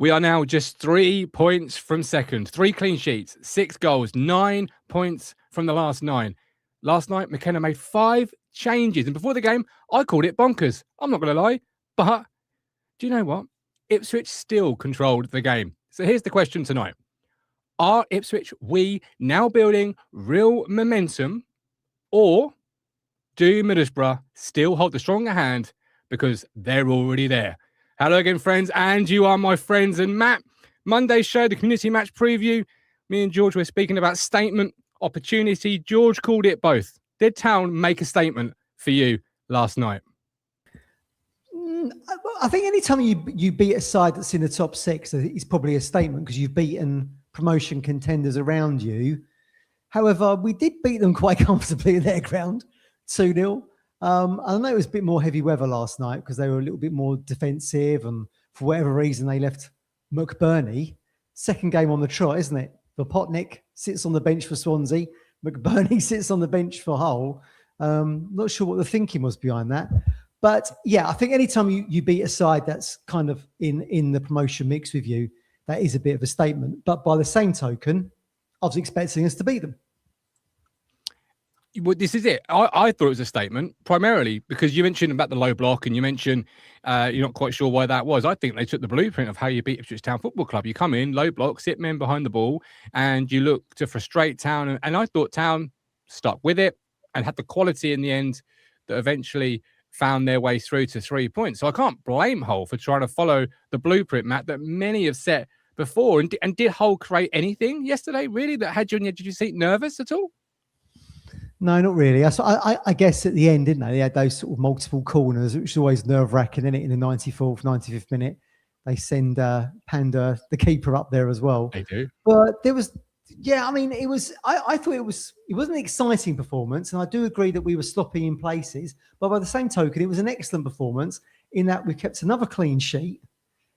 We are now just 3 points from second. 3 clean sheets, 6 goals, 9 points from the last 9. Last night, McKenna made 5 changes. And before the game, I called it bonkers. I'm not going to lie. But do you know what? Ipswich still controlled the game. So here's the question tonight. Are Ipswich, now building real momentum? Or do Middlesbrough still hold the stronger hand because they're already there? Hello again, friends, and you are my friends. And Matt, Monday's show, the community match preview, me and George were speaking about statement, opportunity. George called it both. Did Town make a statement for you last night? I think anytime you beat a side that's in the top 6, it's probably a statement because you've beaten promotion contenders around you. However, we did beat them quite comfortably in their ground, 2-0. I know it was a bit more heavy weather last night because they were a little bit more defensive, and for whatever reason they left McBurney. Second game on the trot, isn't it? Vopotnik sits on the bench for Swansea. McBurney sits on the bench for Hull. Not sure what the thinking was behind that. But yeah, I think anytime you beat a side that's kind of in the promotion mix with you, that is a bit of a statement. But by the same token, I was expecting us to beat them. Well, this is it. I thought it was a statement, primarily because you mentioned about the low block and you mentioned you're not quite sure why that was. I think they took the blueprint of how you beat Ipswich Town Football Club. You come in, low block, sit men behind the ball, and you look to frustrate Town. And I thought Town stuck with it and had the quality in the end that eventually found their way through to 3 points. So I can't blame Hull for trying to follow the blueprint, Matt, that many have set before. And did Hull create anything yesterday, really, that had you on the edge of your seat nervous at all? No, not really. I guess at the end, didn't they? They had those sort of multiple corners, which is always nerve-wracking, isn't it? In the 94th, 95th minute, they send Panda, the keeper, up there as well. They do. But there was, yeah, I mean, it was, I thought it was an exciting performance. And I do agree that we were sloppy in places. But by the same token, it was an excellent performance in that we kept another clean sheet.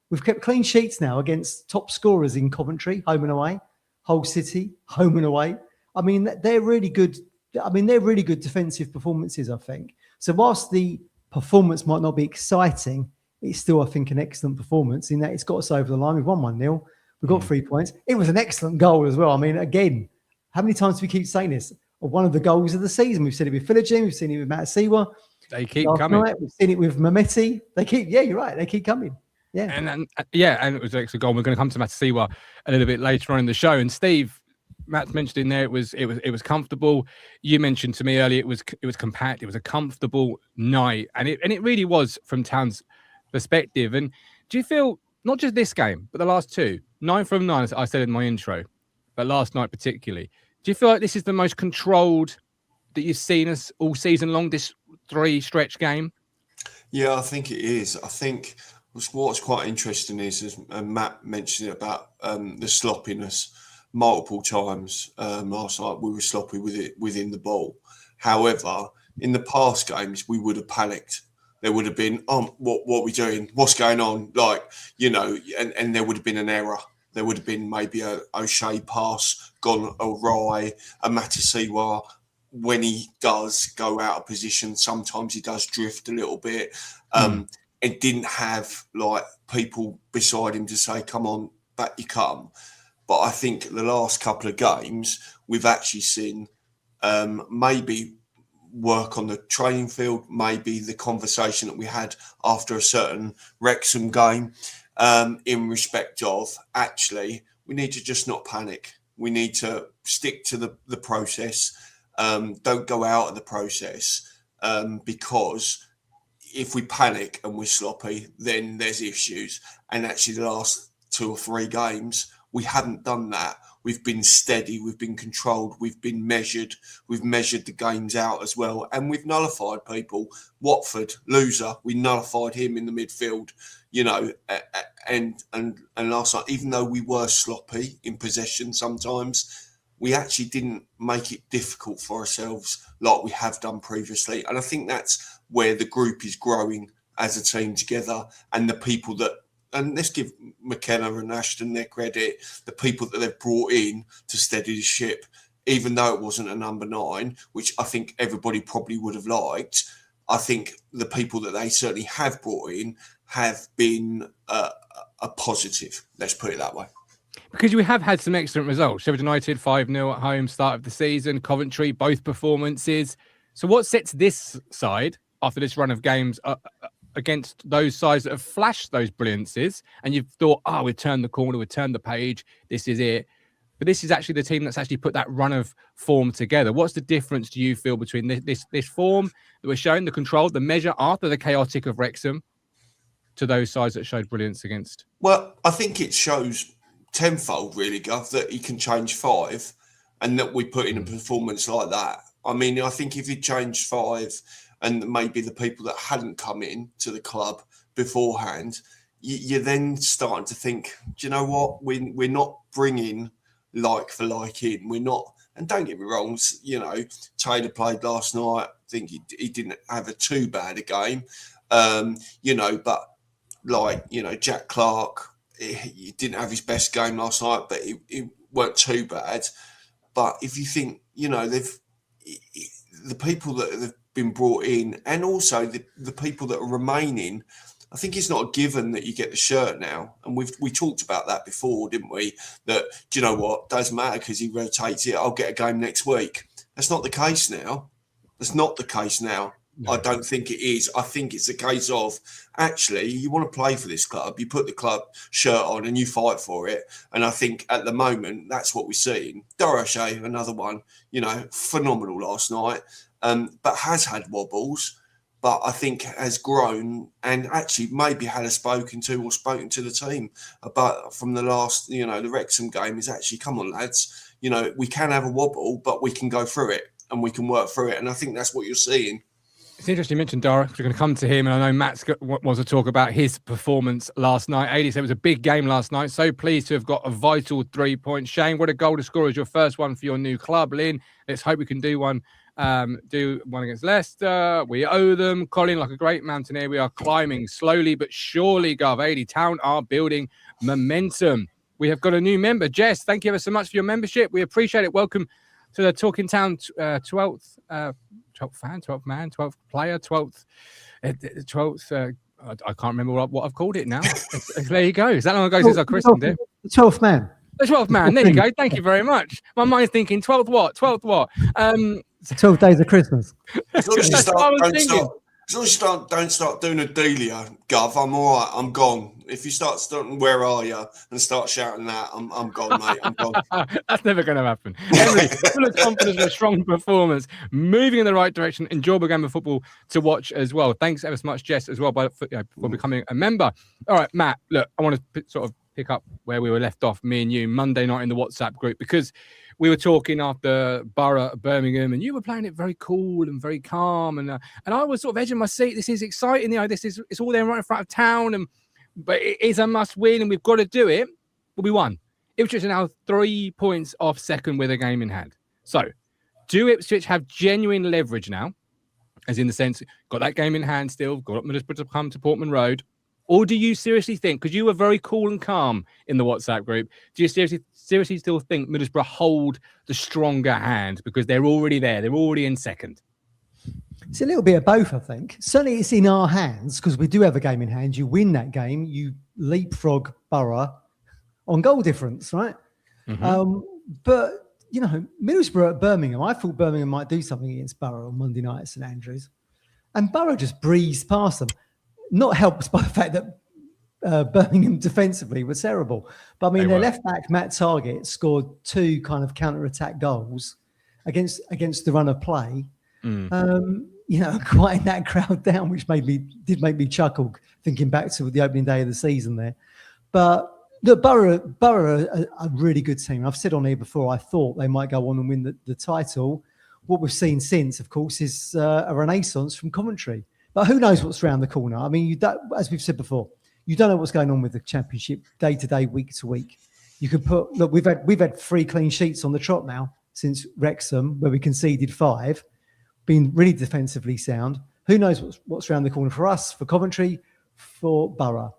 We've kept clean sheets now against top scorers in Coventry, home and away, Hull City, home and away. I mean, they're really good. They're really good defensive performances, I think. So whilst the performance might not be exciting, it's still, I think, an excellent performance in that it's got us over the line. We've won 1-0. We've got 3 points. It was an excellent goal as well. I mean, again, how many times do we keep saying this? One of the goals of the season. We've seen it with Philogene. We've seen it with Matasiwa. They keep coming. We've seen it with Mametti. Yeah, you're right. They keep coming. Yeah. And it was an excellent goal. We're going to come to Matasiwa a little bit later on in the show. And Steve, Matt's mentioned in there, it was comfortable. You mentioned to me earlier it was compact. It was a comfortable night, and it really was from Town's perspective. And do you feel not just this game, but the last 2, 9 from 9, as I said in my intro, but last night particularly, do you feel like this is the most controlled that you've seen us all season long? This 3 stretch game. Yeah, I think it is. I think what's quite interesting is, as Matt mentioned about the sloppiness. Multiple times last night we were sloppy with it within the ball. However, in the past games we would have panicked. There would have been, what are we doing? What's going on? Like, and there would have been an error. There would have been maybe a O'Shea pass gone awry, a Matasiwa, when he does go out of position, sometimes he does drift a little bit. And didn't have like people beside him to say, come on, back you come. But I think the last couple of games, we've actually seen maybe work on the training field, maybe the conversation that we had after a certain Wrexham game in respect of, actually, we need to just not panic. We need to stick to the process. Don't go out of the process because if we panic and we're sloppy, then there's issues. And actually the last 2 or 3 games, we haven't done that. We've been steady, we've been controlled, we've been measured, we've measured the games out as well, and we've nullified people. Watford, loser, we nullified him in the midfield, and last night, even though we were sloppy in possession sometimes, we actually didn't make it difficult for ourselves like we have done previously. And I think that's where the group is growing as a team together, and the people that, and let's give McKenna and Ashton their credit, the people that they've brought in to steady the ship, even though it wasn't a number 9, which I think everybody probably would have liked. I think the people that they certainly have brought in have been a a positive. Let's put it that way. Because we have had some excellent results. Sheffield United 5-0 at home, start of the season. Coventry, both performances. So what sets this side after this run of games against those sides that have flashed those brilliances, and you've thought, we've turned the corner, we've turned the page, this is it. But this is actually the team that's actually put that run of form together. What's the difference, do you feel, between this form that we're showing, the control, the measure after the chaotic of Wrexham, to those sides that showed brilliance against? Well, I think it shows tenfold, really, Gov, that he can change 5 and that we put in a performance like that. I mean, I think if he changed 5 and maybe the people that hadn't come in to the club beforehand, you're then starting to think, do you know what? We're not bringing like for like in. We're not, and don't get me wrong, you know, Taylor played last night. I think he didn't have a too bad a game, you know, but like, you know, Jack Clark, he didn't have his best game last night, but it weren't too bad. But if you think, you know, the people that have been brought in, and also the people that are remaining, I think it's not a given that you get the shirt now. And we talked about that before, didn't we? That, do you know what? Doesn't matter because he rotates it. I'll get a game next week. That's not the case now. That's not the case now. No. I don't think it is. I think it's a case of, actually, you want to play for this club, you put the club shirt on and you fight for it. And I think at the moment, that's what we're seeing. Doroshay, another one, you know, phenomenal last night, but has had wobbles, but I think has grown and actually maybe had spoken to the team about from the last, you know, the Wrexham game is actually, come on, lads, you know, we can have a wobble, but we can go through it and we can work through it. And I think that's what you're seeing. It's interesting you mentioned Dara. We're going to come to him, and I know Matt's wants to talk about his performance last night. 80 said it was a big game last night. So pleased to have got a vital 3 points. Shane, what a goal to score as your first one for your new club. Lynn, let's hope we can do one against Leicester. We owe them. Colin, like a great mountaineer, we are climbing slowly but surely, Gov. 80 Town are building momentum. We have got a new member. Jess, thank you ever so much for your membership. We appreciate it. Welcome to the Talking Town 12th fan, 12th man, 12th player, 12th. I can't remember what I've called it now. There you go. Is that long ago since I christened it? The 12th man. The 12th man. There you go. Thank you very much. My mind's thinking 12th what? 12th what? 12 days of Christmas. As long as you don't start doing a dealia, Gov, I'm all right. I'm gone. If you start starting, where are you, and start shouting that, I'm gone, mate. I'm gone. That's never going to happen. Henry, full of confidence and a strong performance, moving in the right direction. Enjoyable game of football to watch as well. Thanks ever so much, Jess, as well, for becoming a member. All right, Matt, look, I want to sort of pick up where we were left off, me and you, Monday night in the WhatsApp group, because we were talking after Borough Birmingham, and you were playing it very cool and very calm, and I was sort of edging my seat. This is exciting, you know. It's all there right in front of town, but it is a must win, and we've got to do it. But we won. Ipswich are now 3 points off second with a game in hand. So, do Ipswich have genuine leverage now, as in the sense got that game in hand still, got up Middlesbrough to come to Portman Road? Or do you seriously think, because you were very cool and calm in the WhatsApp group, do you seriously still think Middlesbrough hold the stronger hand because they're already there, they're already in second? It's a little bit of both, I think. Certainly it's in our hands because we do have a game in hand. You win that game, you leapfrog Borough on goal difference, right? Mm-hmm. But, you know, Middlesbrough at Birmingham, I thought Birmingham might do something against Borough on Monday night at St Andrews. And Borough just breezed past them. Not helped by the fact that Birmingham defensively were terrible. But I mean, their left back, Matt Targett, scored 2 kind of counter-attack goals against the run of play. You know, quieting that crowd down, which did make me chuckle thinking back to the opening day of the season there. But look, Borough are a really good team. I've said on here before, I thought they might go on and win the title. What we've seen since, of course, is a renaissance from Coventry. But who knows what's around the corner? I mean, as we've said before, you don't know what's going on with the Championship day to day, week to week. You could we've had 3 clean sheets on the trot now since Wrexham, where we conceded 5, been really defensively sound. Who knows what's around the corner for us, for Coventry, for Borough?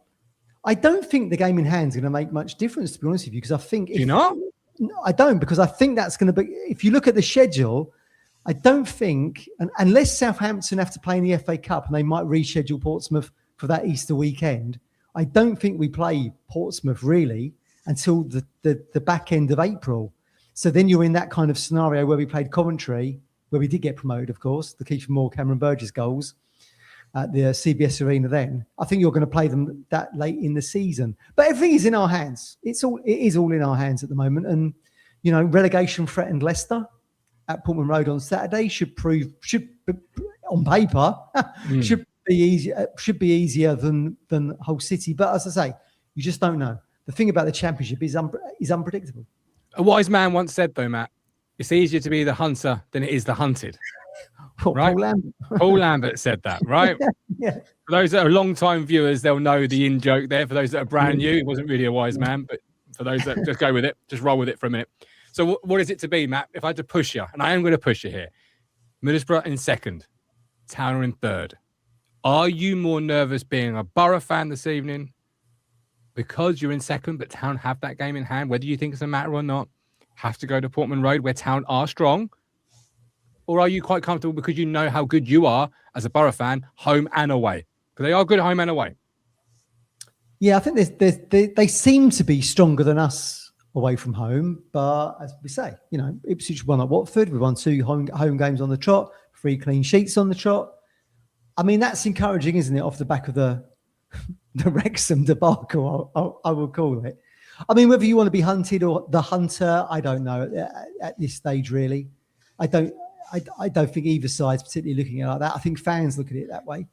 I don't think the game in hand is going to make much difference, to be honest with you, because I think I don't, because I think that's going to be, if you look at the schedule, I don't think, unless Southampton have to play in the FA Cup and they might reschedule Portsmouth for that Easter weekend, I don't think we play Portsmouth really until the back end of April. So then you're in that kind of scenario where we played Coventry, where we did get promoted, of course, the Keith Moore, Cameron Burgess goals at the CBS Arena then. I think you're going to play them that late in the season. But everything is in our hands. It is all in our hands at the moment. And, you know, relegation threatened Leicester at Portman Road on Saturday should on paper, should be easier than Hull City. But as I say, you just don't know. The thing about the Championship is unpredictable. A wise man once said, though, Matt, it's easier to be the hunter than it is the hunted. Right? Paul Lambert said that, right? Yeah. For those that are long-time viewers, they'll know the in-joke there. For those that are brand new, it wasn't really a wise man, but for those that just go with it, just roll with it for a minute. So what is it to be, Matt? If I had to push you, and I am going to push you here, Middlesbrough in second, Town in third. Are you more nervous being a Borough fan this evening because you're in second, but Town have that game in hand, whether you think it's a matter or not, have to go to Portman Road where Town are strong? Or are you quite comfortable because you know how good you are as a Borough fan, home and away? Because they are good home and away. Yeah, I think they seem to be stronger than us away from home. But as we say, you know, Ipswich won at Watford. We won 2 home games on the trot, 3 clean sheets on the trot. I mean, that's encouraging, isn't it, off the back of the Wrexham debacle, I would call it. I mean, whether you want to be hunted or the hunter, I don't know at this stage, really. I don't think either side's particularly looking at it like that. I think fans look at it that way.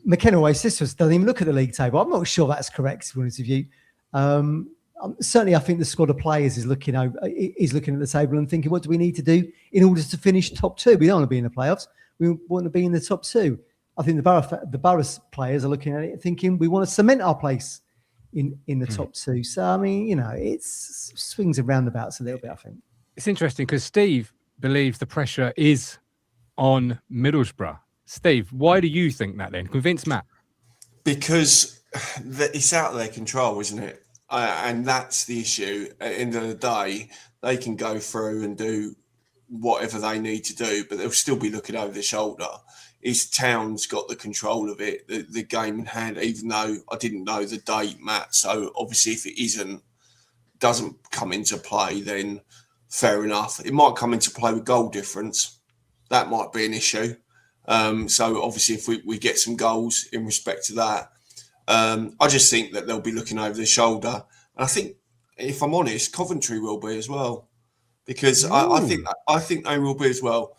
McKenna always says to us, doesn't even look at the league table. I'm not sure that's correct, to be honest with you. Certainly, I think the squad of players is looking at the table and thinking, what do we need to do in order to finish top 2? We don't want to be in the playoffs. We want to be in the top 2. I think the Borough players are looking at it thinking we want to cement our place in the top 2. So, I mean, you know, it's swings and roundabouts a little bit, I think. It's interesting because Steve believes the pressure is on Middlesbrough. Steve, why do you think that then? Convince Matt. Because it's out of their control, isn't it? And that's the issue. At the end of the day, they can go through and do whatever they need to do, but they'll still be looking over their shoulder. His Town's got the control of it, the game in hand, even though I didn't know the date, Matt. So obviously if it doesn't come into play, then fair enough. It might come into play with goal difference. That might be an issue. So obviously if we get some goals in respect to that, I just think that they'll be looking over their shoulder. And I think, if I'm honest, Coventry will be as well. Because I think they will be as well.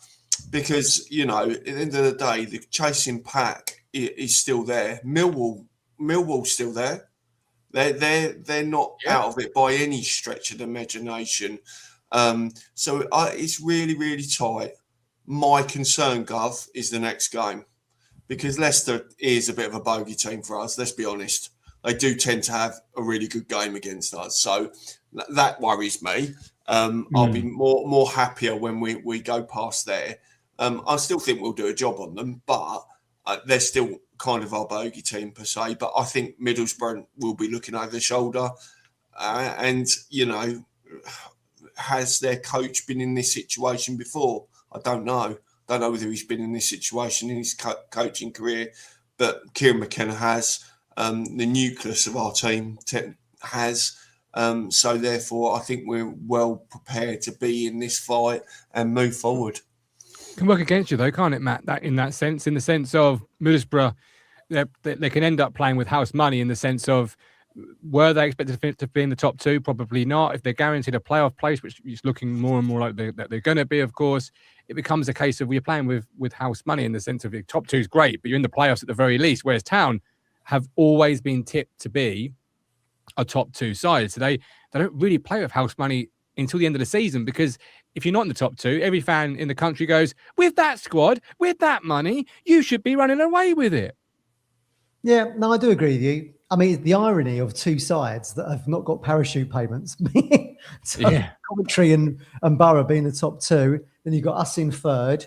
Because, you know, at the end of the day, the chasing pack is still there. Millwall's still there. They're not out of it by any stretch of the imagination. So it's really, really tight. My concern, Gov, is the next game. Because Leicester is a bit of a bogey team for us, let's be honest. They do tend to have a really good game against us. So that worries me. I'll be more happier when we go past there. I still think we'll do a job on them, but they're still kind of our bogey team per se. But I think Middlesbrough will be looking over the shoulder. And, you know, has their coach been in this situation before? I don't know. Don't know whether he's been in this situation in his coaching career, but Kieran McKenna has. The nucleus of our team has. So therefore, I think we're well prepared to be in this fight and move forward. Can work against you though, can't it, Matt? That in the sense of Middlesbrough, they can end up playing with house money in the sense of, were they expected to be in the top 2? Probably not. If they're guaranteed a playoff place, which is looking more and more like they're going to be, of course, it becomes a case of we're playing with house money in the sense of the top 2 is great, but you're in the playoffs at the very least. Whereas Town have always been tipped to be a top 2 side. So they don't really play with house money until the end of the season, because if you're not in the top 2, every fan in the country goes, with that squad, with that money, you should be running away with it. Yeah, no, I do agree with you. I mean, the irony of 2 sides that have not got parachute payments. Coventry and Borough being the top 2. Then you've got us in third.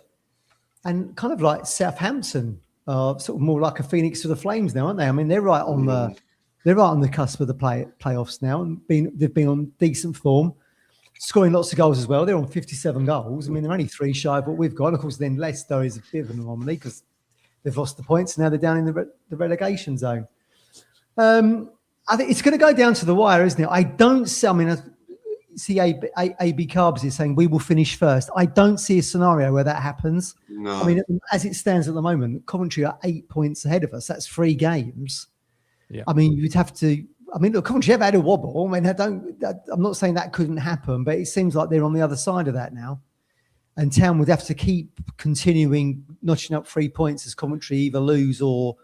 And kind of like Southampton, sort of more like a phoenix to the flames now, aren't they? I mean, they're right on the cusp of the playoffs now, and they've been on decent form, scoring lots of goals as well. They're on 57 goals. I mean, they're only 3 shy of what we've got. And of course, then Leicester is a bit of an anomaly because they've lost the points. Now they're down in the relegation zone. I think it's going to go down to the wire, isn't it? I don't see. I mean, I see AB Carbs is saying we will finish first. I don't see a scenario where that happens. No. I mean, as it stands at the moment, Coventry are 8 points ahead of us. That's 3 games. Yeah. I mean, you'd have to. I mean, look, Coventry have had a wobble. I mean, I'm not saying that couldn't happen, but it seems like they're on the other side of that now. And Town would have to keep continuing notching up 3 points as Coventry either lose or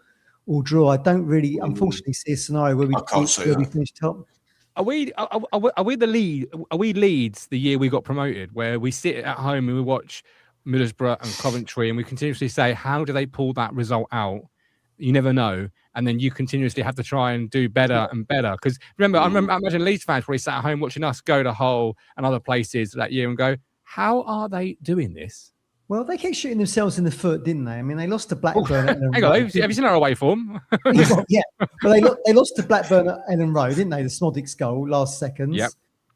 draw. I don't really, unfortunately, see a scenario where we finish top. Are we the lead? Are we Leeds the year we got promoted, where we sit at home and we watch Middlesbrough and Coventry, and we continuously say, how do they pull that result out? You never know, and then you continuously have to try and do better and better. Because I imagine Leeds fans probably sat at home watching us go to Hull and other places that year and go, how are they doing this? Well, they kept shooting themselves in the foot, didn't they? I mean, they lost to Blackburn. Hang on, have you seen our away form? Yeah, but they lost to Blackburn at Ellen Road, didn't they? The Smodics goal, last seconds. Yep,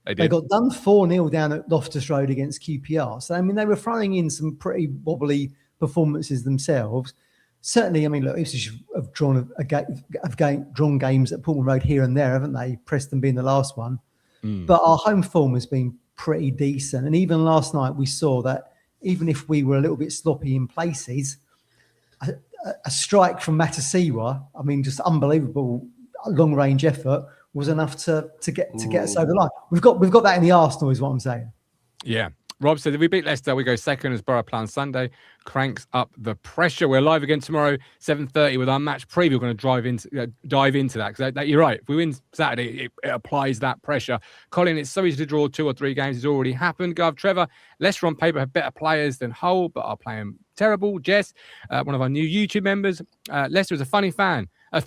they did. They got done 4-0 down at Loftus Road against QPR. So, I mean, they were throwing in some pretty wobbly performances themselves. Certainly, I mean, look, Ipswich have drawn games at Portman Road here and there, haven't they? Preston being the last one. But our home form has been pretty decent. And even last night, we saw that even if we were a little bit sloppy in places, a strike from Matasiwa, I mean, just unbelievable long-range effort was enough to get us over the line. We've got that in the arsenal, is what I'm saying. Yeah. Rob said, if we beat Leicester, we go second as Borough plan Sunday. Cranks up the pressure. We're live again tomorrow, 7:30 with our match preview. We're going to dive into that, because you're right. If we win Saturday, it applies that pressure. Colin, it's so easy to draw 2 or 3 games. It's already happened. Gov, Trevor, Leicester on paper have better players than Hull, but are playing terrible. Jess, one of our new YouTube members, Leicester is a funny one. As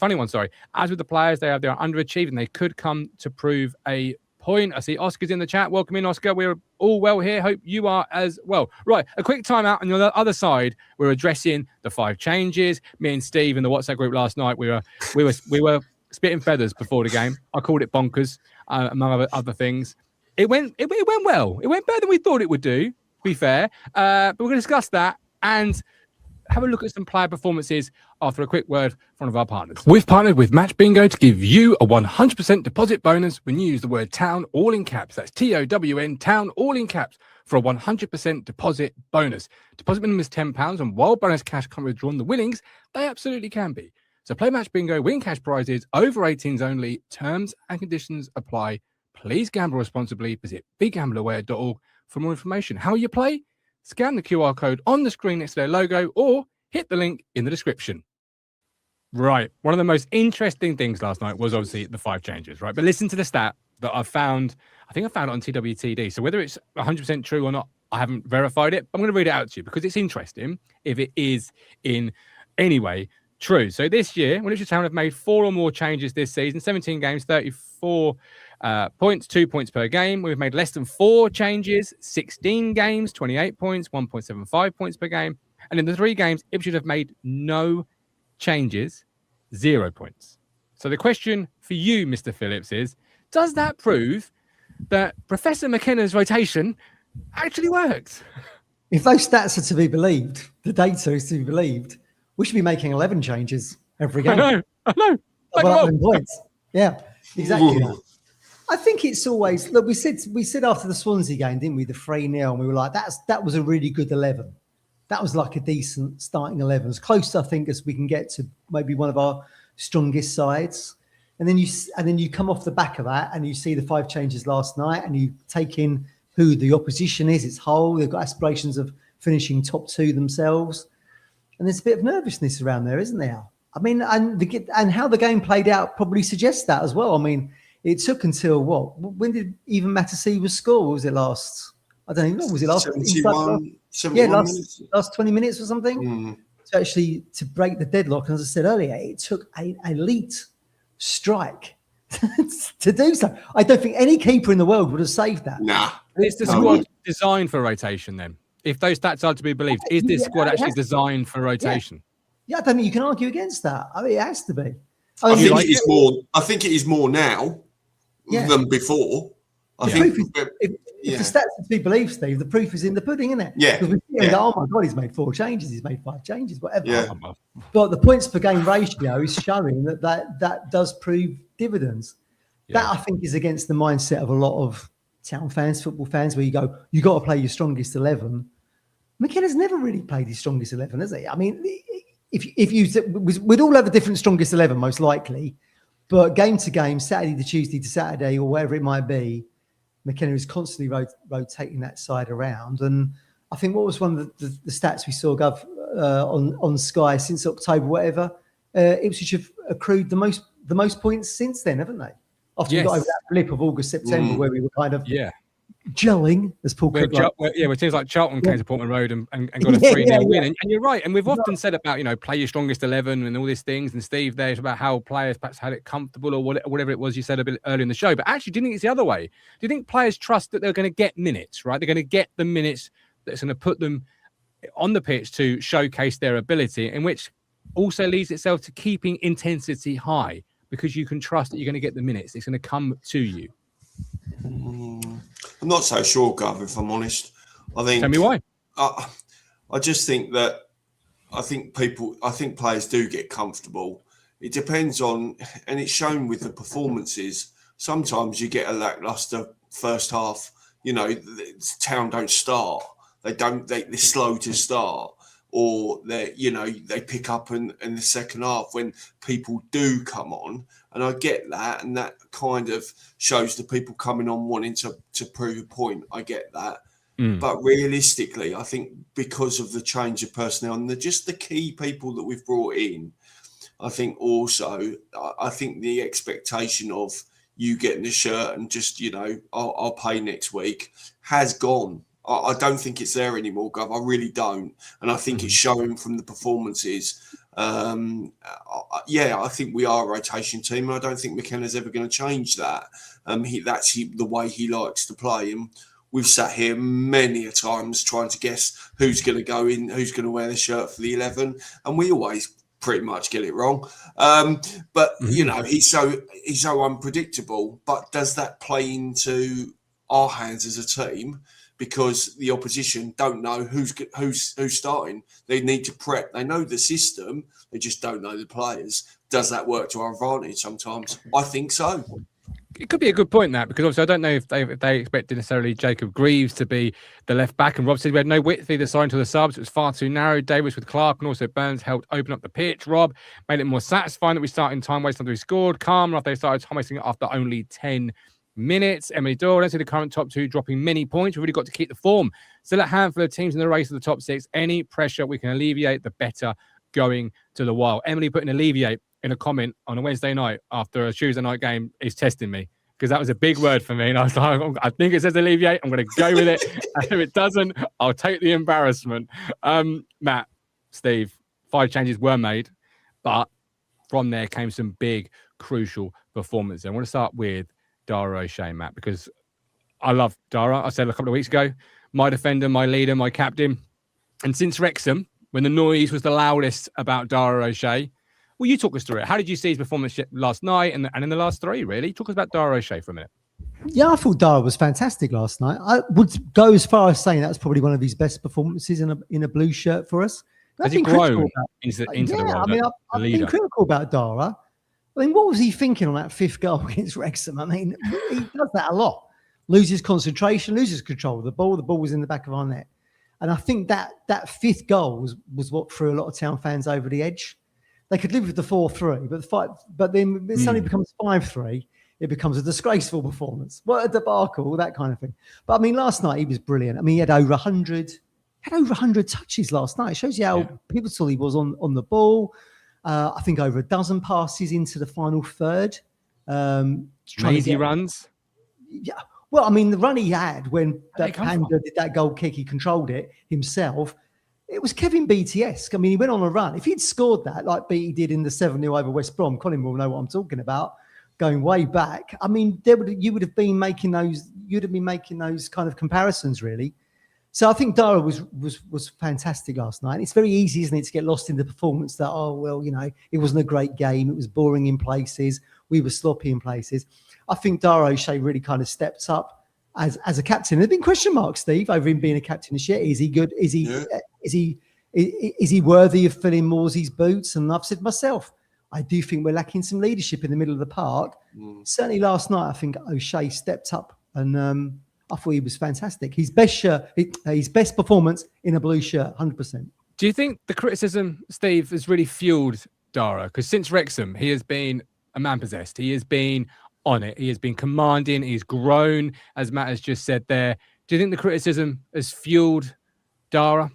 with the players, they are underachieved, and they could come to prove a point. I see Oscar's in the chat. Welcome in, Oscar. We're all well here. Hope you are as well. Right, a quick time out. On the other side, we're addressing the 5 changes. Me and Steve in the WhatsApp group last night, we were spitting feathers before the game. I called it bonkers, among other things. It went well. It went better than we thought it would do, to be fair. But we're going to discuss that and have a look at some player performances after a quick word from one of our partners. We've partnered with Match Bingo to give you a 100% deposit bonus when you use the word town all in caps. That's TOWN, town all in caps, for a 100% deposit bonus. Deposit minimum is £10, and while bonus cash can't be withdrawn, the winnings, they absolutely can be. So play Match Bingo, win cash prizes, over 18s only. Terms and conditions apply. Please gamble responsibly. Visit begambleaware.org for more information. How you play? Scan the QR code on the screen next to their logo, or hit the link in the description. Right. One of the most interesting things last night was obviously the 5 changes, right? But listen to the stat that I found. I think I found it on TWTD. So whether it's 100% true or not, I haven't verified it. I'm going to read it out to you because it's interesting if it is in any way true. So this year, Ipswich Town have made 4 or more changes this season, 17 games, 34 points, 2 points per game. We've made less than 4 changes, 16 games, 28 points, 1.75 points per game. And in the 3 games, Ipswich have made no changes, 0 points. So the question for you, Mr. Phillips, is, does that prove that Professor McKenna's rotation actually works? If those stats are to be believed, the data is to be believed, we should be making 11 changes every game. I know. Double up in points. Yeah, exactly. I think it's always, look, we said after the Swansea game, didn't we, the 3-0, and we were like, that was a really good 11. That was like a decent starting 11, as close, I think, as we can get to maybe one of our strongest sides. And then you come off the back of that and you see the 5 changes last night, and you take in who the opposition is. It's Hull. They've got aspirations of finishing top 2 themselves. And there's a bit of nervousness around there, isn't there? I mean, and how the game played out probably suggests that as well. I mean, it took until what? When did even Matasiwa score? Was it last? I don't even know. Was it last? 71 minutes. Last 20 minutes or something. To break the deadlock. And as I said earlier, it took an elite strike to do so. I don't think any keeper in the world would have saved that. Nah. Is the squad designed for rotation then? If those stats are to be believed, is this squad actually designed for rotation? Yeah, I don't think you can argue against that. I mean, it has to be. I think it is more now than before. I think if the stats are to be believed, Steve, the proof is in the pudding, isn't it? Yeah. Because we go, oh my God, he's made 4 changes, he's made 5 changes, whatever. Yeah. But the points per game ratio is showing that does prove dividends. Yeah. That I think is against the mindset of a lot of town fans, football fans, where you go, you got to play your strongest 11. McKenna's never really played his strongest 11, has he? I mean, if you we'd all have a different strongest 11, most likely, but game to game, Saturday to Tuesday to Saturday, or whatever it might be, McKenna is constantly rotating that side around. And I think what was one of the stats we saw, Gov, on Sky since October, whatever, Ipswich have accrued the most points since then, haven't they? After we got over that blip of August, September, where we were kind of gelling, as Paul Cook it seems like Charlton came to Portman Road and got a 3-0 win. And you're right. And we've often said about, play your strongest 11 and all these things. And Steve there's about how players perhaps had it comfortable or whatever it was you said a bit earlier in the show. But actually, do you think it's the other way? Do you think players trust that they're going to get minutes, right? They're going to get the minutes that's going to put them on the pitch to showcase their ability, in which also leads itself to keeping intensity high, because you can trust that you're going to get the minutes. It's going to come to you. I'm not so sure, Gov, if I'm honest. I think. Tell me why. I just think that I think players do get comfortable. It depends on, and it's shown with the performances. Sometimes you get a lackluster first half. Town don't start. They're slow to start, or they pick up in the second half when people do come on. And I get that, and that kind of shows the people coming on wanting to prove a point. I get that. But realistically, I think because of the change of personnel and just the key people that we've brought in, I think also, I think the expectation of you getting the shirt and just, I'll pay next week has gone. I don't think it's there anymore, Gov. I really don't. And I think it's showing from the performances. I think we are a rotation team. I don't think McKenna's ever going to change that. That's the way he likes to play. And we've sat here many a times trying to guess who's going to go in, who's going to wear the shirt for the 11. And we always pretty much get it wrong. He's so unpredictable. But does that play into our hands as a team? Because the opposition don't know who's starting. They need to prep. They know the system. They just don't know the players. Does that work to our advantage sometimes? I think so. It could be a good point, that, because obviously I don't know if they expected necessarily Jacob Greaves to be the left back. And Rob said we had no width either side to the subs. It was far too narrow. Davis with Clark and also Burns helped open up the pitch. Rob made it more satisfying that we started in time wasting after we scored. Calm after they started time wasting after only 10 minutes. Emily Doyle, let's see the current top 2 dropping many points. We've really got to keep the form. Still a handful of teams in the race of the top 6. Any pressure we can alleviate, the better going to the while. Emily put an alleviate in a comment on a Wednesday night after a Tuesday night game is testing me, because that was a big word for me. And I was like, I think it says alleviate. I'm going to go with it. And if it doesn't, I'll take the embarrassment. Matt, Steve, 5 changes were made, but from there came some big, crucial performances. I want to start with Dara O'Shea, Matt, because I love Dara. I said a couple of weeks ago, my defender, my leader, my captain. And since Wrexham, when the noise was the loudest about Dara O'Shea, well, you talk us through it. How did you see his performance last night and in the last 3, really? Talk us about Dara O'Shea for a minute. Yeah, I thought Dara was fantastic last night. I would go as far as saying that was probably one of his best performances in a blue shirt for us. Has he grown into the role? I mean, I've been critical about Dara. I mean, what was he thinking on that 5th goal against Wrexham? I mean, he does that a lot. Loses concentration, loses control of the ball. The ball was in the back of our net. And I think that 5th goal was what threw a lot of town fans over the edge. They could live with the 4-3, but then it suddenly becomes 5-3. It becomes a disgraceful performance. What a debacle, that kind of thing. But I mean, last night he was brilliant. I mean, he had over 100 touches last night. It shows you how pivotal he was on the ball. I think over a dozen passes into the final third. Lazy runs. Yeah. Well, I mean, the run he had when Panda did that goal kick, he controlled it himself. It was Kevin Beattie-esque. I mean, he went on a run. If he'd scored that, like Beattie did in the 7-0 over West Brom, Colin will know what I'm talking about, going way back. I mean, you would have been making those. You'd have been making those kind of comparisons, really. So I think Dara was fantastic last night. It's very easy, isn't it, to get lost in the performance that, it wasn't a great game. It was boring in places. We were sloppy in places. I think Dara O'Shea really kind of stepped up as a captain. There've been question marks, Steve, over him being a captain this year. Is he good? Is he worthy of filling Morsey's boots? And I've said myself, I do think we're lacking some leadership in the middle of the park. Certainly last night, I think O'Shea stepped up, and I thought he was fantastic. His best performance in a blue shirt, 100%. Do you think the criticism, Steve, has really fueled Dara? Because since Wrexham, he has been a man possessed. He has been on it. He has been commanding. He's grown, as Matt has just said there. Do you think the criticism has fueled Dara?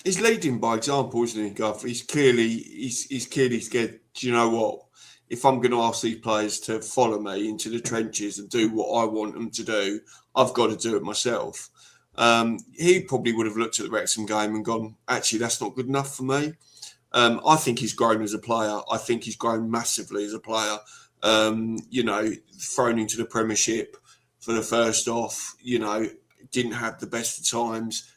He's leading by example, isn't he, Guff? He's clearly scared. Do you know what? If I'm going to ask these players to follow me into the trenches and do what I want them to do, I've got to do it myself. He probably would have looked at the Wrexham game and gone, actually, that's not good enough for me. I think he's grown as a player. I think he's grown massively as a player. Thrown into the Premiership for the first off, didn't have the best of times.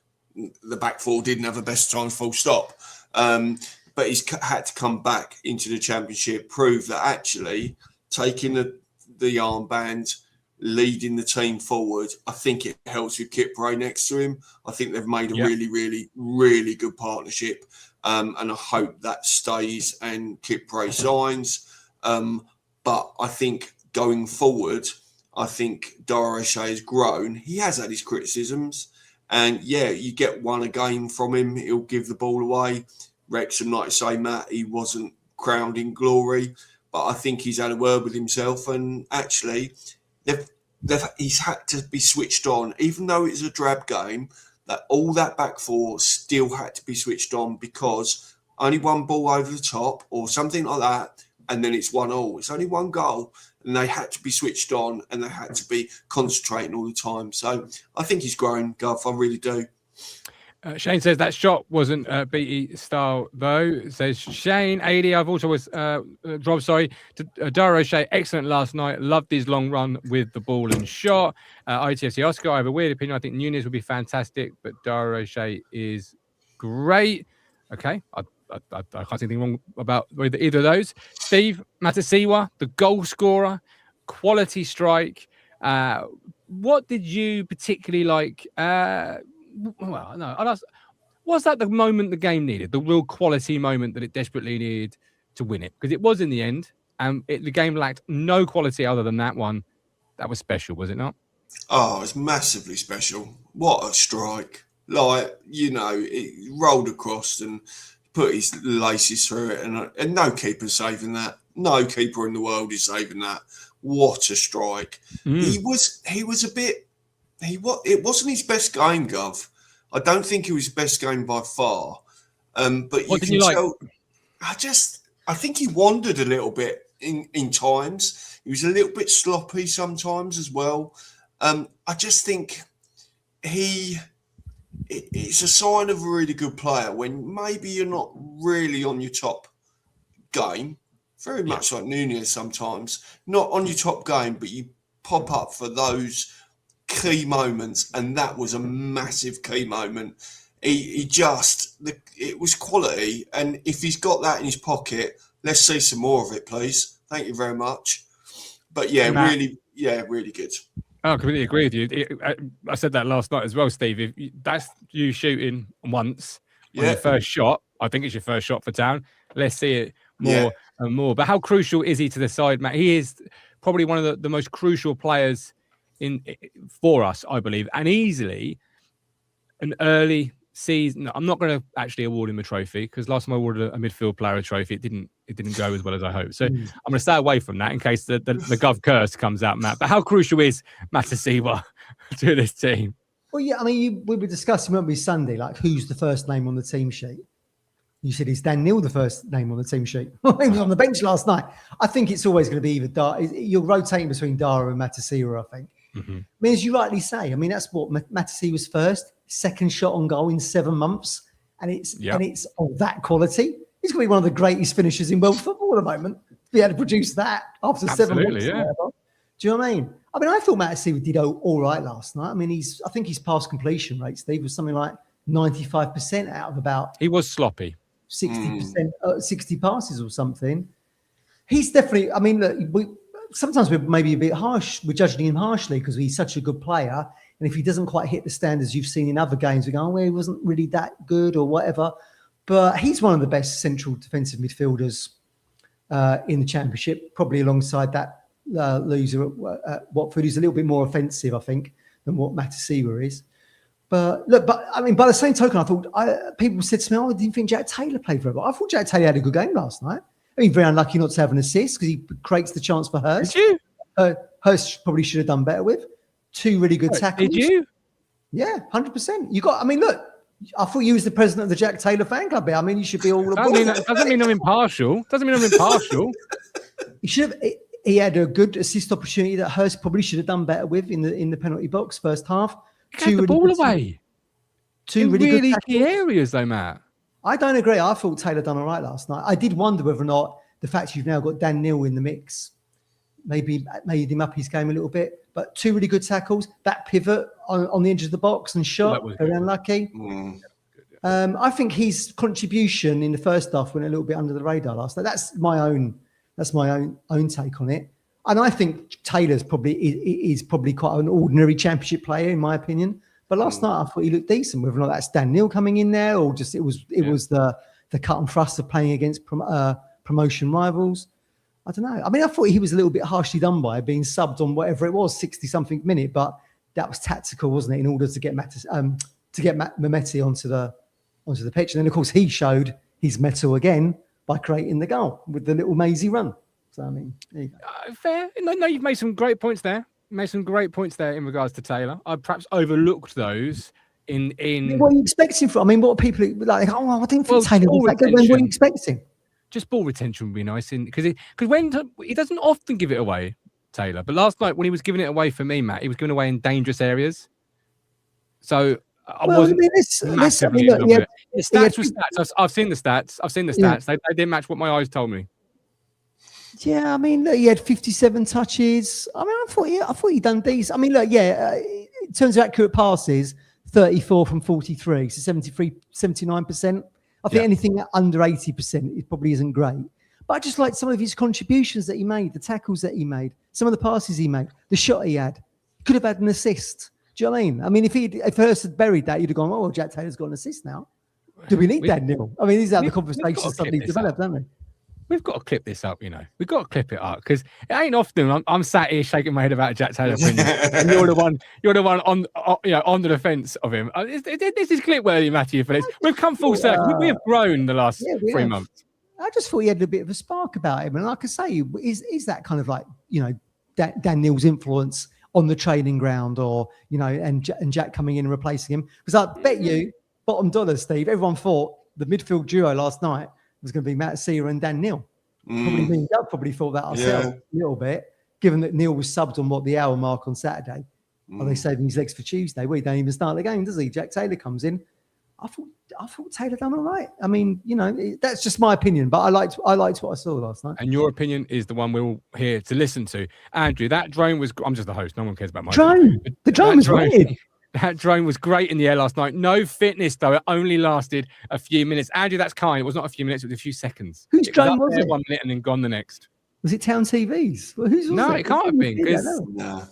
The back four didn't have the best of times, full stop. But he's had to come back into the Championship, prove that actually taking the armband, leading the team forward, I think it helps with Kit Bray next to him. I think they've made a really, really, really good partnership. And I hope that stays and Kit Bray signs. But I think going forward, I think Dara O'Shea has grown. He has had his criticisms. And, you get one a game from him. He'll give the ball away. Wrexham, like I say, Matt, he wasn't crowned in glory. But I think he's had a word with himself. And actually, he's had to be switched on. Even though it's a drab game, that all that back four still had to be switched on because only one ball over the top or something like that. And then it's 1-1. It's only one goal. And they had to be switched on and they had to be concentrating all the time. So I think he's grown, Gov. I really do. Shane says that shot wasn't BE style, though. It says Shane, AD, I've also was Rob, sorry. Dara O'Shea, excellent last night. Loved his long run with the ball and shot. ITFC Oscar, I have a weird opinion. I think Nunez would be fantastic, but Dara O'Shea is great. Okay, I can't see anything wrong about either of those. Steve Matasiwa, the goal scorer, quality strike. What did you particularly like? Was that the moment the game needed? The real quality moment that it desperately needed to win it? Because it was in the end, and the game lacked no quality other than that one. That was special, was it not? Oh, it's massively special. What a strike. It rolled across and put his laces through it, and no keeper saving that. No keeper in the world is saving that. What a strike! It wasn't his best game, Gov. I don't think it was his best game by far. But you can tell. I think he wandered a little bit in times. He was a little bit sloppy sometimes as well. I just think it's a sign of a really good player when maybe you're not really on your top game, very much like Nunez sometimes, not on your top game, but you pop up for those key moments, and that was a massive key moment. It was quality, and if he's got that in his pocket, let's see some more of it, please. Thank you very much. But really good. I completely agree with you. I said that last night as well, Steve. If that's you shooting once on your first shot, I think it's your first shot for Town. Let's see it more and more. But how crucial is he to the side, Matt? He is probably one of the most crucial players for us, I believe, and easily an early season. I'm not going to actually award him a trophy because last time I awarded a midfield player a trophy, it didn't go as well as I hoped. So I'm going to stay away from that in case the Gov curse comes out, Matt. But how crucial is Matasiwa to this team? Well, yeah, I mean, we were discussing, weren't we, Sunday, like who's the first name on the team sheet? You said it's Dan Neil, the first name on the team sheet. He was on the bench last night. I think it's always going to be either Dara. You're rotating between Dara and Matasiwa, I think. I mean, as you rightly say, I mean, that's what Matasiwa was first, second shot on goal in 7 months. And it's of that quality. He's going to be one of the greatest finishers in world football at the moment. To be able to produce that after 7 months. Yeah. Do you know what I mean? I mean, I thought Matasiwa did all right last night. I mean, I think his pass completion rate, Steve, was something like 95% out of about. He was sloppy. 60%, 60 passes or something. He's definitely. I mean, look, sometimes we're maybe a bit harsh. We're judging him harshly because he's such a good player. And if he doesn't quite hit the standards you've seen in other games, we go, oh, well, he wasn't really that good or whatever. But he's one of the best central defensive midfielders in the Championship, probably alongside that loser at Watford, who's a little bit more offensive, I think, than what Matasiwa is. But look, I mean, by the same token, I thought people said to me, "Oh, I didn't think Jack Taylor played very well." I thought Jack Taylor had a good game last night. I mean, very unlucky not to have an assist because he creates the chance for Hurst. Did you? Hurst probably should have done better with 2 really good tackles. Did you? Yeah, 100%. You got. I mean, look, I thought you was the president of the Jack Taylor fan club. I mean, you should be all. Doesn't mean I'm impartial. He should have. He had a good assist opportunity that Hurst probably should have done better with in the penalty box first half. Two the ball away. Two really good key areas, though, Matt. I don't agree. I thought Taylor done all right last night. I did wonder whether or not the fact you've now got Dan Neil in the mix maybe made him up his game a little bit. But 2 really good tackles. That pivot on the edge of the box and shot. Very unlucky. I think his contribution in the first half went a little bit under the radar last night. That's my own take on it. And I think Taylor's is probably quite an ordinary Championship player, in my opinion. But last night I thought he looked decent. Whether or not that's Dan Neil coming in there, or just it was the cut and thrust of playing against promotion rivals. I don't know. I mean, I thought he was a little bit harshly done by being subbed on whatever it was, 60-something minute. But that was tactical, wasn't it, in order to get Mehmeti onto the pitch. And then of course he showed his mettle again by creating the goal with the little mazy run. So, I mean, there you go. Fair. No, you've made some great points there. In regards to Taylor. I perhaps overlooked those in. What are you expecting from? I mean, what are people like? Oh, I didn't think Taylor was that good. What are you expecting? Just ball retention would be nice, because when he doesn't often give it away, Taylor. But last night when he was giving it away for me, Matt, he was giving away in dangerous areas. So I wasn't massively in love with it. The stats were stats. I've seen the stats. Yeah. They didn't match what my eyes told me. Yeah, I mean, look, he had 57 touches. I mean, I thought he'd done decent. I mean, look, in terms of accurate passes, 34 from 43, so 79%. I think anything under 80%, it probably isn't great. But I just like some of his contributions that he made, the tackles that he made, some of the passes he made, the shot he had. He could have had an assist. Do you know what I mean? I mean, if Hurst had buried that, you'd have gone, oh, Jack Taylor's got an assist now. Do we need that nil? I mean, these are the conversations suddenly developed, don't they? We've got to clip this up, We've got to clip it up because it ain't often I'm sat here shaking my head about Jack Taylor and you're the one on the defence of him. This is clip worthy, Matthew. For this, we've come full circle. We have grown the last 3 months. I just thought he had a bit of a spark about him, and like I say, is that kind of like Dan Neil's influence on the training ground, or and Jack coming in and replacing him? Because I bet you bottom dollar, Steve, everyone thought the midfield duo last night was going to be Matasiwa and Dan Neil. Probably thought that ourselves a little bit, given that Neil was subbed on the hour mark on Saturday. Are they saving his legs for Tuesday? We don't even start the game, does he? Jack Taylor comes in. I thought Taylor done all right. I mean, that's just my opinion, but I liked what I saw last night. And your opinion is the one we're all here to listen to. Andrew, that drone was. I'm just the host. No one cares about my drone. The drone was weird. That drone was great in the air last night. No fitness, though. It only lasted a few minutes. Andrew, that's kind. It was not a few minutes. It was a few seconds. Whose drone was it? 1 minute and then gone the next. Was it Town TV's? Well, whose was no, it? It can't have been. No.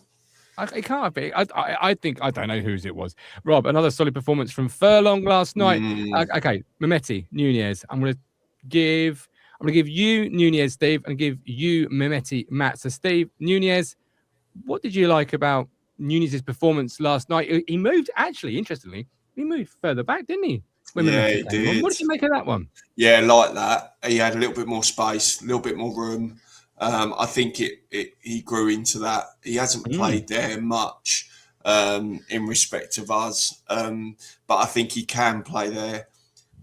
It can't have been. I think, I don't know whose it was. Rob, another solid performance from Furlong last night. Okay, Mehmeti, Nunez. I'm going to give you Nunez, Steve, and give you Mehmeti, Matt. So, Steve, Nunez, what did you like about Nunez's performance last night? He moved, actually, interestingly, he moved further back, didn't he? He did. What did you make of that one? Yeah, like that. He had a little bit more space, a little bit more room. I think he grew into that. He hasn't played there much in respect of us, but I think he can play there.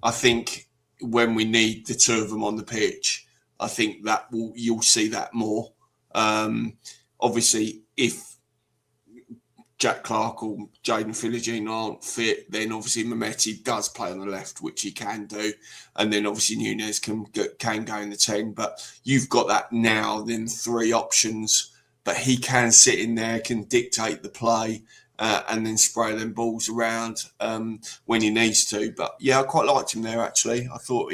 I think when we need the two of them on the pitch, I think you'll see that more. Obviously, if Jack Clark or Jaden Philogene aren't fit, then obviously Mehmeti does play on the left, which he can do. And then obviously Nunez can go in the 10. But you've got that now, then 3 options. But he can sit in there, can dictate the play, and then spray them balls around when he needs to. But yeah, I quite liked him there, actually. I thought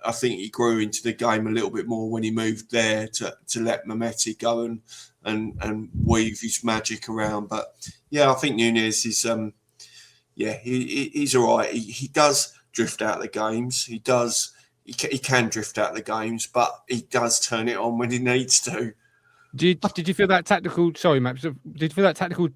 I think he grew into the game a little bit more when he moved there to let Mehmeti go and weave his magic around. But yeah, I think Nunez is he's all right. He does drift out of the games. He can drift out of the games, but he does turn it on when he needs to. Did you feel that tactical? Sorry, Matt. Did you feel that tactical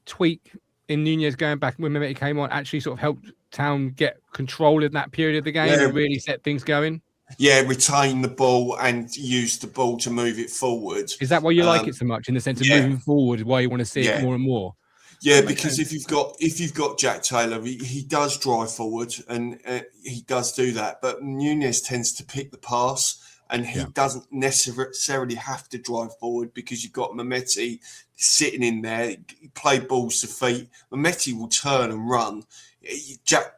tweak in Nunez going back when Mehmeti came on actually sort of helped Town get control in that period of the game and really set things going? Yeah, retain the ball and use the ball to move it forward. Is that why you like it so much, in the sense of moving forward? Why you want to see it more and more? Yeah, because if you've got Jack Taylor, he does drive forward and he does do that. But Nunez tends to pick the pass, and he doesn't necessarily have to drive forward because you've got Mehmeti sitting in there. Play balls to feet. Mehmeti will turn and run. Jack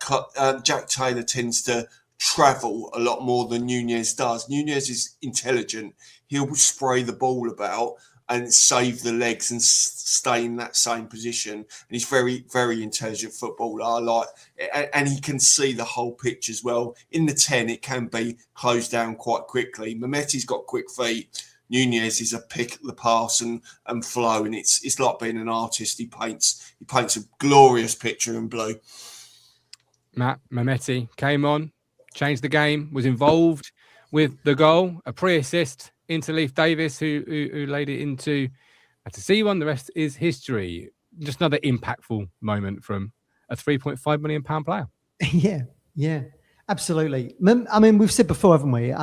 Taylor tends to travel a lot more than Nunez does. Nunez is intelligent. He'll spray the ball about and save the legs and stay in that same position. And he's very, very intelligent footballer. I like, and he can see the whole pitch as well. In the 10, it can be closed down quite quickly. Mehmeti's got quick feet. Nunez is a pick at the pass and flow, and it's like being an artist. He paints a glorious picture in blue. Matt, Mehmeti came on, changed the game, was involved with the goal, a pre-assist into Leif Davis, who laid it into to see one. The rest is history. Just another impactful moment from a £3.5 million player. Yeah, absolutely. I mean, we've said before, haven't we?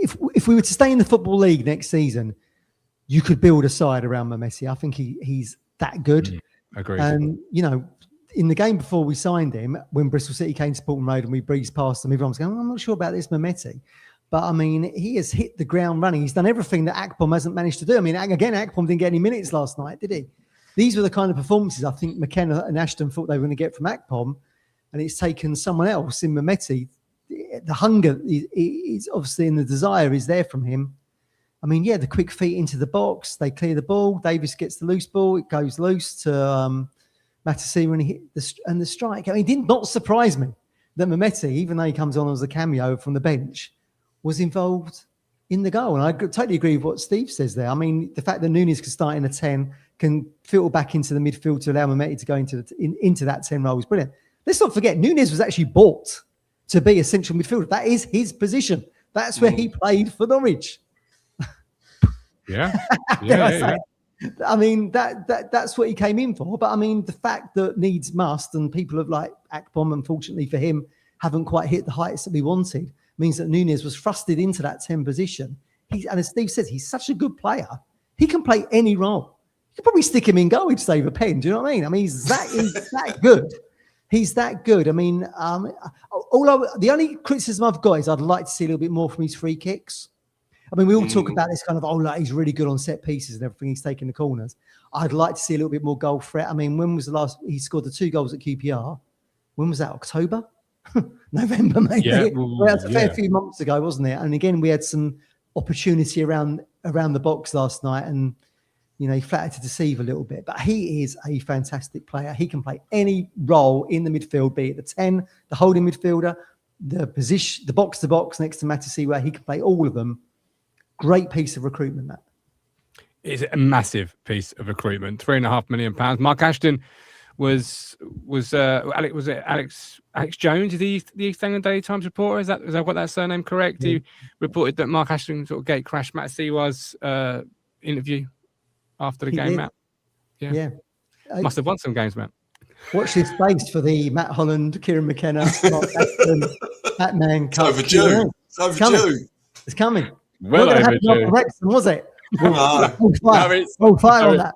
If we were to stay in the Football League next season, you could build a side around Mehmeti. I think he's that good. Agreed. And, in the game before we signed him, when Bristol City came to Portman Road and we breezed past them, everyone was going, I'm not sure about this Mehmeti. But, I mean, he has hit the ground running. He's done everything that Akpom hasn't managed to do. I mean, again, Akpom didn't get any minutes last night, did he? These were the kind of performances I think McKenna and Ashton thought they were going to get from Akpom, and it's taken someone else in Mehmeti. The hunger is obviously, and the desire is there from him. I mean, the quick feet into the box. They clear the ball. Davis gets the loose ball. It goes loose to Matthäus when he hit the strike. I mean, it did not surprise me that Mehmeti, even though he comes on as a cameo from the bench, was involved in the goal. And I totally agree with what Steve says there. I mean, the fact that Nunez can start in a 10, can filter back into the midfield to allow Mehmeti to go into that 10 role is brilliant. Let's not forget, Nunez was actually bought to be a central midfielder. That is his position. That's where he played for Norwich. Yeah. I mean, that's what he came in for. But I mean, the fact that needs must, and people have like Akpom, unfortunately for him, haven't quite hit the heights that we wanted, means that Nunez was thrusted into that 10 position. And as Steve says, he's such a good player. He can play any role. You could probably stick him in goal, he'd save a pen. Do you know what I mean? I mean, he's that good. He's that good. I mean, the only criticism I've got is I'd like to see a little bit more from his free kicks. I mean, we all talk about this kind of, he's really good on set pieces and everything. He's taking the corners. I'd like to see a little bit more goal threat. I mean, when was the last he scored the 2 goals at QPR? When was that? October? November, maybe. Yeah, well, that's a fair few months ago, wasn't it? And again, we had some opportunity around the box last night, and he flattered to deceive a little bit. But he is a fantastic player. He can play any role in the midfield, be it the 10, the holding midfielder, the position, the box to box next to Matthäus, where he can play all of them. Great piece of recruitment, that. It's a massive piece of recruitment. £3.5 million. Mark Ashton was Alex Jones, the East Anglian Daily Times reporter. Is that got that surname correct? Yeah. He reported that Mark Ashton sort of gate crashed Matt Siwa's interview after the game, Matt. Yeah. Must have won some games, Matt. Watch this space for the Matt Holland, Kieran McKenna, Mark Ashton, Batman. It's overdue. It's coming. Well overdue. Wrexham, was it? No. Fire on that.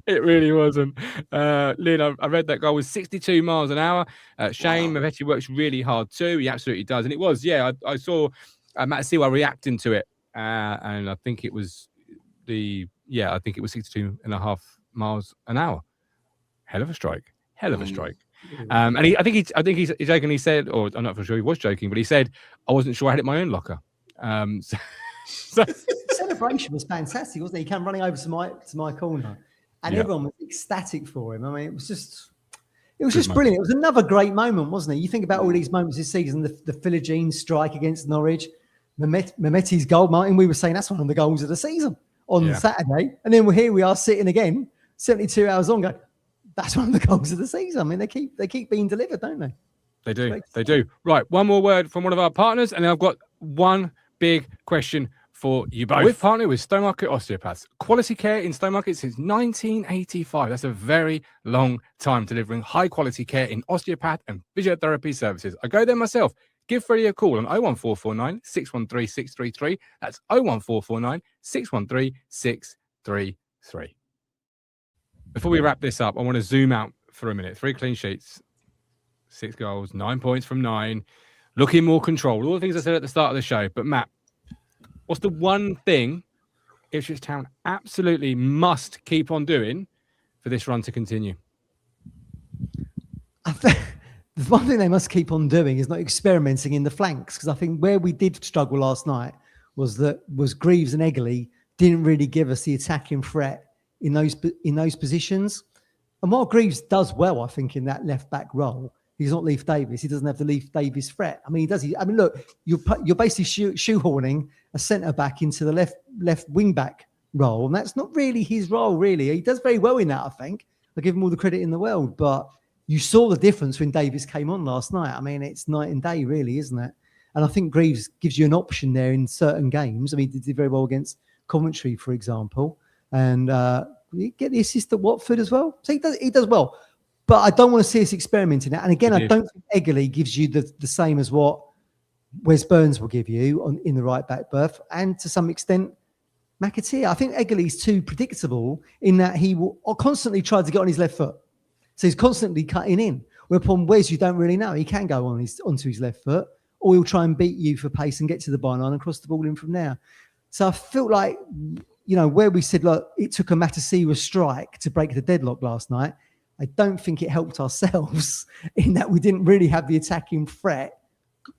It really wasn't. Lynn, I read that goal was 62 miles an hour. Shane Mehmeti works really hard too. He absolutely does. And it was, I saw Matt Siwa reacting to it. And I think it was 62.5 miles an hour. Hell of a strike. And I think he's joking. He said, or I'm not for sure he was joking, but he said, I wasn't sure I had it in my own locker. So the celebration was fantastic, wasn't it? He came running over to my corner, and everyone was ecstatic for him. I mean, it was just It was just brilliant. It was another great moment, wasn't it? You think about all these moments this season, the Philogene strike against Norwich, Mehmeti's goal, Martin, we were saying that's one of the goals of the season on Saturday. And then here we are sitting again, 72 hours on, going, that's one of the goals of the season. I mean, they keep being delivered, don't they? They do. They do. Right. One more word from one of our partners, and then I've got one big question for you both. We're partnered with Stowmarket Osteopaths. Quality care in Stowmarket since 1985. That's a very long time delivering high quality care in osteopath and physiotherapy services. I go there myself. Give Freddie a call on 01449 613 633. That's 01449 613 633. Before we wrap this up, I want to zoom out for a minute. 3 clean sheets, 6 goals, 9 points from 9, looking more controlled. All the things I said at the start of the show. But Matt, what's the one thing Ipswich Town absolutely must keep on doing for this run to continue? I think the one thing they must keep on doing is not experimenting in the flanks, because I think where we did struggle last night was Greaves and Egley didn't really give us the attacking threat in those positions. And while Greaves does well, I think, in that left back role, he's not Leif Davis. He doesn't have the Leif Davis threat. I mean, he does. I mean, look, you're basically shoehorning a centre back into the left wing back role, and that's not really his role. Really, he does very well in that. I think I give him all the credit in the world. But you saw the difference when Davis came on last night. I mean, it's night and day, really, isn't it? And I think Greaves gives you an option there in certain games. I mean, he did very well against Coventry, for example, and he get the assist at Watford as well. So he does well. But I don't want to see us experimenting that. And again, I don't think Egley gives you the same as what Wes Burns will give you in the right back berth. And to some extent, McAteer. I think Egley's too predictable in that he will constantly try to get on his left foot. So he's constantly cutting in. Whereupon Wes, you don't really know. He can go onto his left foot, or he'll try and beat you for pace and get to the byline and cross the ball in from there. So I feel like, where we said, look, it took a Matasiwa strike to break the deadlock last night. I don't think it helped ourselves in that we didn't really have the attacking threat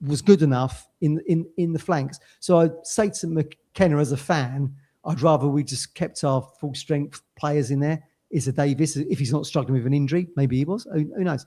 was good enough in the flanks. So I'd say to McKenna as a fan, I'd rather we just kept our full strength players in there. Is a Davis, if he's not struggling with an injury, maybe he was, who knows?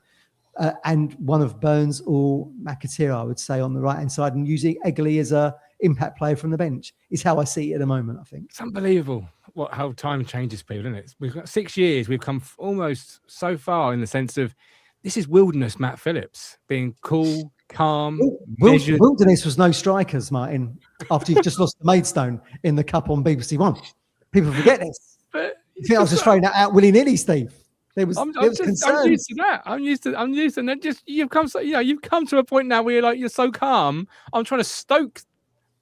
And one of Burns or McAteer, I would say, on the right-hand side, and using Egley as a impact player from the bench is how I see it at the moment, I think. It's unbelievable how time changes people, isn't it? We've got 6 years. We've come almost so far in the sense of this is wilderness Matt Phillips, being cool, calm, measured. Wilderness was no strikers, Martin, after you've just lost the Maidstone in the Cup on BBC One. People forget this. But you think I was just throwing that out willy-nilly, Steve? I'm used to that. I'm used to that. Just you've come to a point now where you're so calm. I'm trying to stoke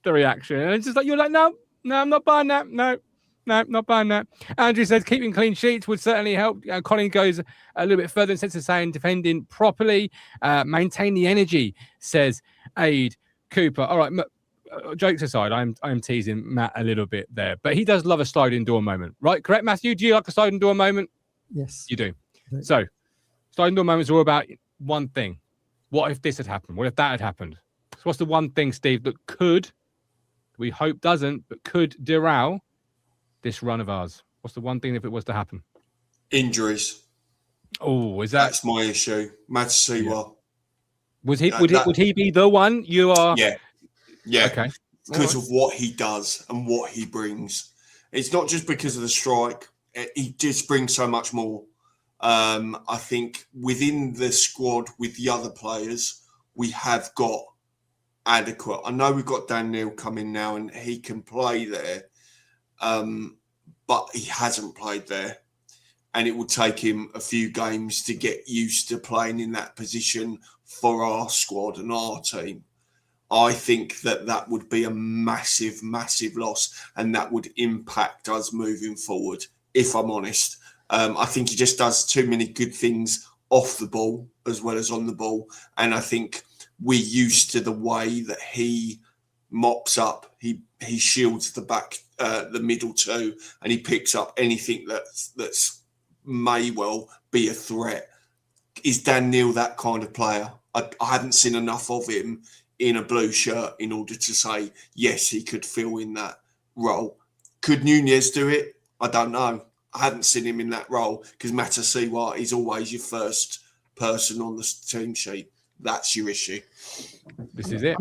the reaction, and it's just like you're like, no, I'm not buying that. No, not buying that. Andrew says keeping clean sheets would certainly help. Colin goes a little bit further in the sense of saying defending properly, maintain the energy. Says Aid Cooper. All right. Jokes aside, I'm teasing Matt a little bit there, but he does love a sliding door moment, right? Correct, Matthew? Do you like a sliding door moment? Yes, you do. So, sliding door moments are all about one thing. What if this had happened? What if that had happened? So, what's the one thing, Steve, that could, we hope doesn't, but could derail this run of ours? What's the one thing if it was to happen? Injuries. Oh, that's my issue? Matasiwa. Would he be the one you are? Yeah. Okay. Because of what he does and what he brings. It's not just because of the strike. He just brings so much more. I think within the squad with the other players, we have got adequate. I know we've got Dan Neil coming now and he can play there, but he hasn't played there. And it will take him a few games to get used to playing in that position for our squad and our team. I think that would be a massive, massive loss, and that would impact us moving forward, if I'm honest. I think he just does too many good things off the ball as well as on the ball. And I think we're used to the way that he mops up, he shields the back, the middle two, and he picks up anything that's may well be a threat. Is Dan Neil that kind of player? I haven't seen enough of him in a blue shirt in order to say, yes, he could fill in that role. Could Nunez do it? I don't know. I haven't seen him in that role because Matasiwa is always your first person on the team sheet. That's your issue. This is it.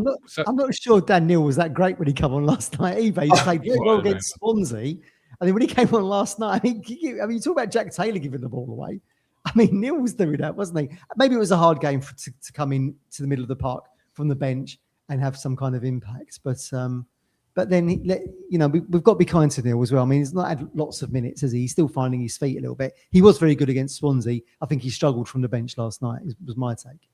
I'm not sure Dan Neil was that great when he came on last night either. He played very well against Swansea. And then when he came on last night, you talk about Jack Taylor giving the ball away. I mean, Neil was doing that, wasn't he? Maybe it was a hard game to come in to the middle of the park from the bench and have some kind of impact. But then, we've got to be kind to Neil as well. I mean, he's not had lots of minutes, has he? He's still finding his feet a little bit. He was very good against Swansea. I think he struggled from the bench last night, was my take.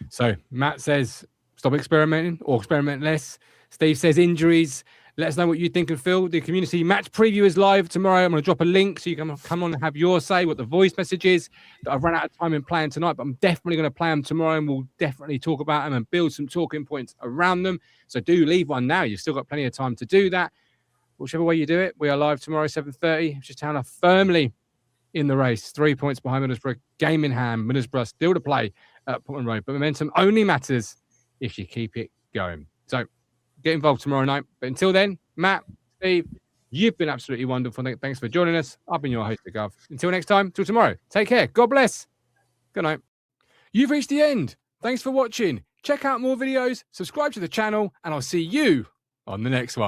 So Matt says, stop experimenting or experiment less. Steve says injuries. Let us know what you think and feel. The community match preview is live tomorrow. I'm going to drop a link so you can come on and have your say, what the voice message is. That I've run out of time in playing tonight, but I'm definitely going to play them tomorrow and we'll definitely talk about them and build some talking points around them. So do leave one now. You've still got plenty of time to do that. Whichever way you do it, we are live tomorrow, 7:30. Ipswich Town are firmly in the race. 3 points behind Middlesbrough. Game in hand. Middlesbrough still to play at Portman Road. But momentum only matters if you keep it going. So get involved tomorrow night. But until then, Matt, Steve, you've been absolutely wonderful. Thanks for joining us. I've been your host, Gov. Until next time, till tomorrow. Take care. God bless. Good night. You've reached the end. Thanks for watching. Check out more videos, subscribe to the channel, and I'll see you on the next one.